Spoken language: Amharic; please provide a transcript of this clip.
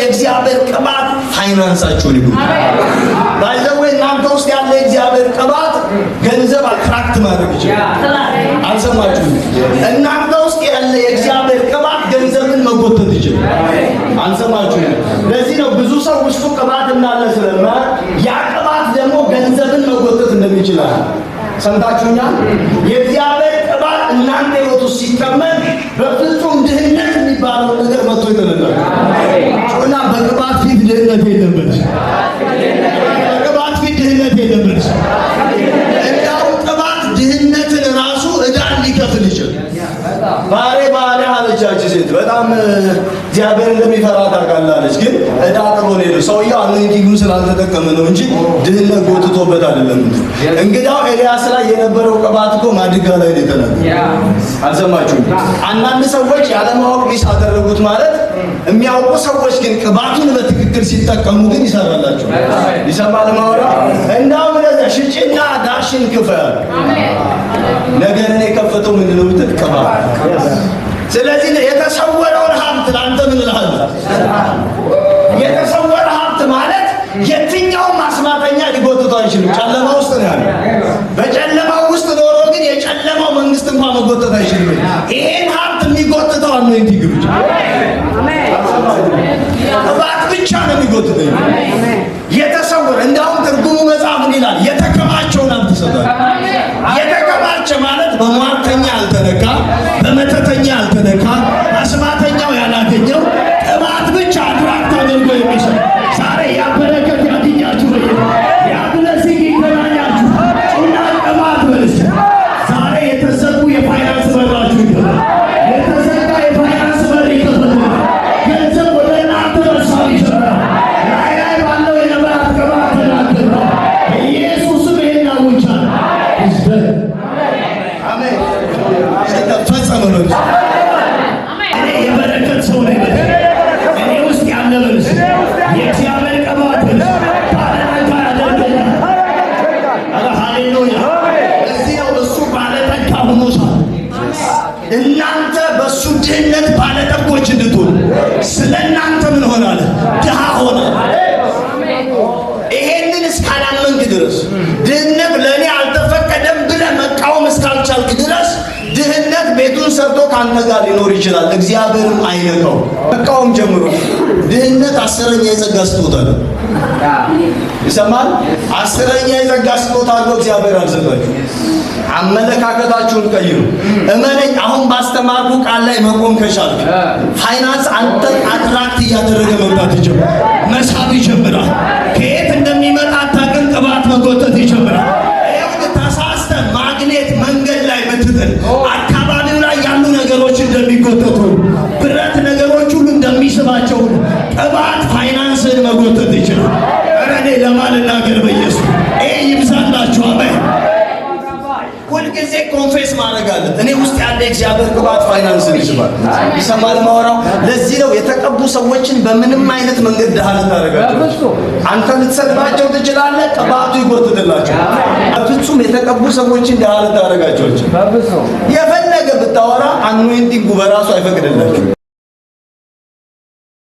የእግዚአብሔር ቅባት ፋይናንሳችሁን ይሁን። ባይዘው እናንተ ውስጥ ያለ የእግዚአብሔር ቅባት ገንዘብ አትራክት ማድረግ ይችላል። አልሰማችሁም? እናንተ ውስጥ ያለ የእግዚአብሔር ቅባት ገንዘብን መጎተት ይችላል። አልሰማችሁም? ለዚህ ነው ብዙ ሰው ውስጡ ቅባት እንዳለ ስለማያውቅ ያ ቅባት ደግሞ ገንዘብን መጎተት እንደሚችላል። ሰምታችሁኛል? የእግዚአብሔር ቅባት እናንተ ህይወት ውስጥ ሲከመን በፍጹም ድህነት የሚባለው ነገር መጥቶ ይተነላል። ጮና በቅባት ፊት ድህነት የለበት። በቅባት ፊት ድህነት የለበት። እንዳው ቅባት ድህነትን ራሱ ዕዳን ሊከፍል ይችላል። ባሬ አለቻችሁ ሴት በጣም እግዚአብሔር እንደሚፈራ ታውቃለች። ግን ዕዳ ጥሎ ነው ሰውየው አኖይንቲንጉን ስላልተጠቀመ ነው እንጂ ድህነት ጎትቶበት አይደለም። እንግዳው ኤልያስ ላይ የነበረው ቅባት እኮ ማድጋ ላይ ነው የተናገረው። አልሰማችሁም? አንዳንድ ሰዎች ያለማወቅ ሚስ አደረጉት ማለት የሚያውቁ ሰዎች ግን ቅባቱን በትክክል ሲጠቀሙ ግን ይሰራላቸው። ይሰማል ማወራ እንዳው ለዛ ሽጭና ዳሽን ክፈል ነገርን የከፈተው ምንድነው ብትል ቅባት። ስለዚህ የተሰወረውን ሀብት ላንተ ምን ይላል? የተሰወረ ሀብት ማለት የትኛው ማስማተኛ ሊጎትተው አይችልም። ጨለማ ውስጥ ነው ያለው። በጨለማው ውስጥ ኖሮ ግን የጨለማው መንግስት እንኳን መጎተት አይችልም። ይሄን ሀብት የሚጎትተው ነው እንጂ ግብጭ ቅባት ብቻ ነው የሚጎትተው። የተሰወረ እንዳውም ትርጉሙ መጽሐፍ ይላል የተከማቸውን ሀብት ይሰጣል። የተከማቸ ማለት በሟርተኛ አልተነካ፣ በመተተኛ አልተነካ፣ አስማተኛው ያላገኘው ቅባት ብቻ አትራክት አድርጎ የሚሰጥ ዛሬ ያበረከት ያገኛችሁ ያብለሲግ ይገናኛችሁ ጩና ቅባት በልስ ዛሬ የተዘጉ የፋይናንስ በራችሁ ይገባል። የተዘጋ የፋይናንስ በር ይከፈታል። ገንዘብ ወደ እናንተ መሳብ ይጀምራል። ላይ ባለው የነቢያት ቅባት ተናገረ። ኢየሱስም ይሄን አውጃለሁ። አሜን። ተፈጸመ ነው። እኔ የበረከት ሰው ነኝ። እኔ ውስጥ ያለ በልስ የእግዚአብሔር ቅባት በልስ ባለጠጋ ያደርገኛል። ኧረ ሃሌሉያ! እዚህ ነው እሱ ባለጠጋ ሆኖሻል። እናንተ በእሱ ድህነት ባለጠጎች እንድትሆኑ ስለ እናንተ ምን ሆናለ? ድሃ ሆነ። ይሄንን እስካላመንክ ድረስ ድህነት ለእኔ አልተፈቀደም ብለህ መቃወም እስካልቻልክ ድረስ ድህነት ቤቱን ሰርቶ ካንተ ጋር ሊኖር ይችላል። እግዚአብሔርም አይነካው። መቃወም ጀምሮ ድህነት 10ኛ የጸጋ ስጦታ ነው። ይሰማል? 10ኛ የጸጋ ስጦታ ነው። እግዚአብሔር አልሰጣችሁ። አመለካከታችሁን ቀይሩ። እመነኝ፣ አሁን ባስተማርኩ ቃል ላይ መቆም ከቻልክ ፋይናንስ አንተ አትራክት እያደረገ መምጣት ይጀምራል። መሳብ ይጀምራል። ከየት እንደሚመጣ አታውቅም። ቅባት መጎተት ይጀምራል። ተሳስተህ ማግኔት መንገድ ላይ ብትጥል አካባቢው ላይ ያሉ ነገሮች እንደሚጎተቱ ብረት ነገሮች ሁሉ እንደሚስባቸው ቅባት ፋይናንስን መጎተት ይችላል። ኧረ እኔ ለማልናገር በኢየሱስ ይሄ ይብዛላችሁ። አሜን። ሁልጊዜ ኮንፌስ ማድረግ አለ። እኔ ውስጥ ያለ እግዚአብሔር ቅባት ፋይናንስን ይስባል። ይሰማል ማወራው። ለዚህ ነው የተቀቡ ሰዎችን በምንም አይነት መንገድ ድሃ ልታደርጋቸው። አንተ ልትሰድባቸው ትችላለህ፣ ቅባቱ ይጎትትላቸው። በፍጹም የተቀቡ ሰዎችን ድሃ ልታደርጋቸው። የፈለገ ብታወራ አኖይንቲንጉ በራሱ አይፈቅድላችሁ።